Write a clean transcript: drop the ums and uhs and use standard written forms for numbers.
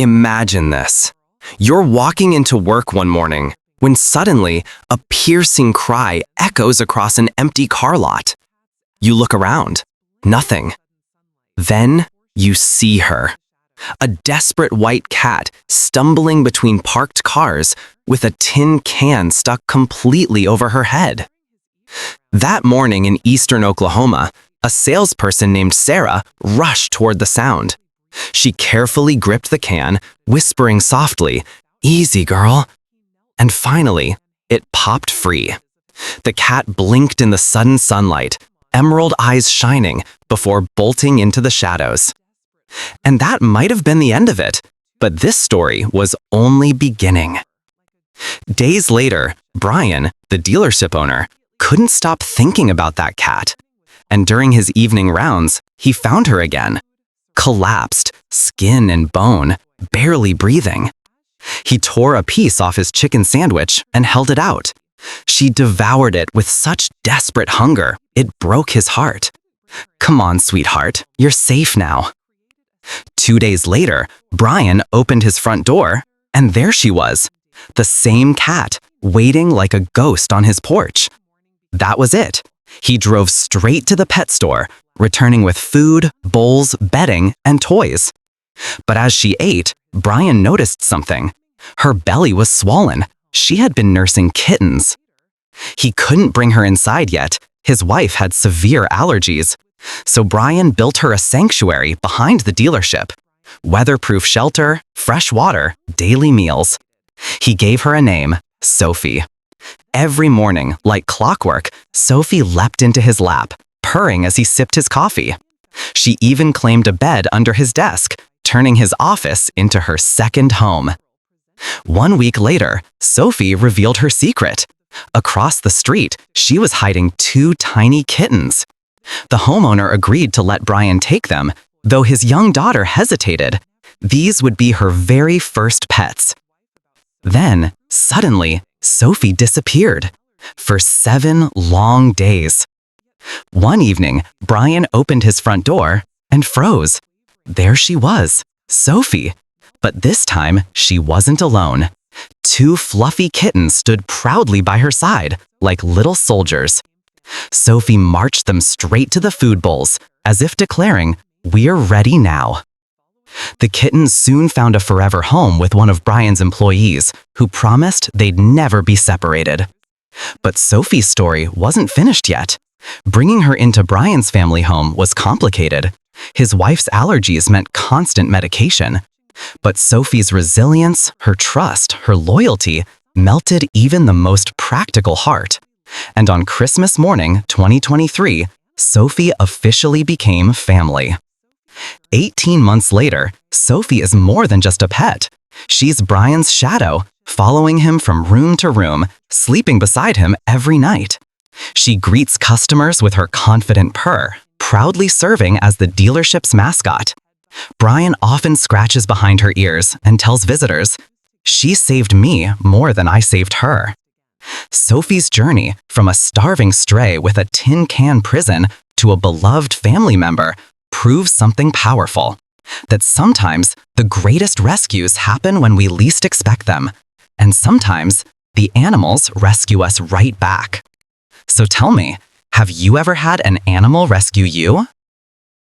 Imagine this. You're walking into work one morning when suddenly a piercing cry echoes across an empty car lot. You look around. Nothing. Then you see her. A desperate white cat stumbling between parked cars with a tin can stuck completely over her head. That morning in eastern Oklahoma, a salesperson named Sarah rushed toward the sound. She carefully gripped the can, whispering softly, "Easy, girl." And finally, it popped free. The cat blinked in the sudden sunlight, emerald eyes shining, before bolting into the shadows. And that might have been the end of it, but this story was only beginning. Days later, Brian, the dealership owner, couldn't stop thinking about that cat. And during his evening rounds, he found her again, collapsed, skin and bone, barely breathing. He tore a piece off his chicken sandwich and held it out. She devoured it with such desperate hunger, it broke his heart. "Come on, sweetheart, you're safe now." 2 days later, Brian opened his front door, and there she was, the same cat, waiting like a ghost on his porch. That was it. He drove straight to the pet store, returning with food, bowls, bedding, and toys. But as she ate, Brian noticed something. Her belly was swollen. She had been nursing kittens. He couldn't bring her inside yet. His wife had severe allergies. So Brian built her a sanctuary behind the dealership. Weatherproof shelter, fresh water, daily meals. He gave her a name, Sophie. Every morning, like clockwork, Sophie leapt into his lap, purring as he sipped his coffee. She even claimed a bed under his desk, turning his office into her second home. 1 week later, Sophie revealed her secret. Across the street, she was hiding 2 tiny kittens. The homeowner agreed to let Brian take them, though his young daughter hesitated. These would be her very first pets. Then, suddenly, Sophie disappeared for 7 long days. One evening, Brian opened his front door and froze. There she was, Sophie. But this time, she wasn't alone. 2 fluffy kittens stood proudly by her side, like little soldiers. Sophie marched them straight to the food bowls, as if declaring, "We're ready now." The kittens soon found a forever home with one of Brian's employees, who promised they'd never be separated. But Sophie's story wasn't finished yet. Bringing her into Brian's family home was complicated. His wife's allergies meant constant medication. But Sophie's resilience, her trust, her loyalty melted even the most practical heart. And on Christmas morning, 2023, Sophie officially became family. 18 months later, Sophie is more than just a pet. She's Brian's shadow, following him from room to room, sleeping beside him every night. She greets customers with her confident purr, proudly serving as the dealership's mascot. Brian often scratches behind her ears and tells visitors, "She saved me more than I saved her." Sophie's journey from a starving stray with a tin can prison to a beloved family member proves something powerful, that sometimes the greatest rescues happen when we least expect them, and sometimes the animals rescue us right back. So tell me, have you ever had an animal rescue you?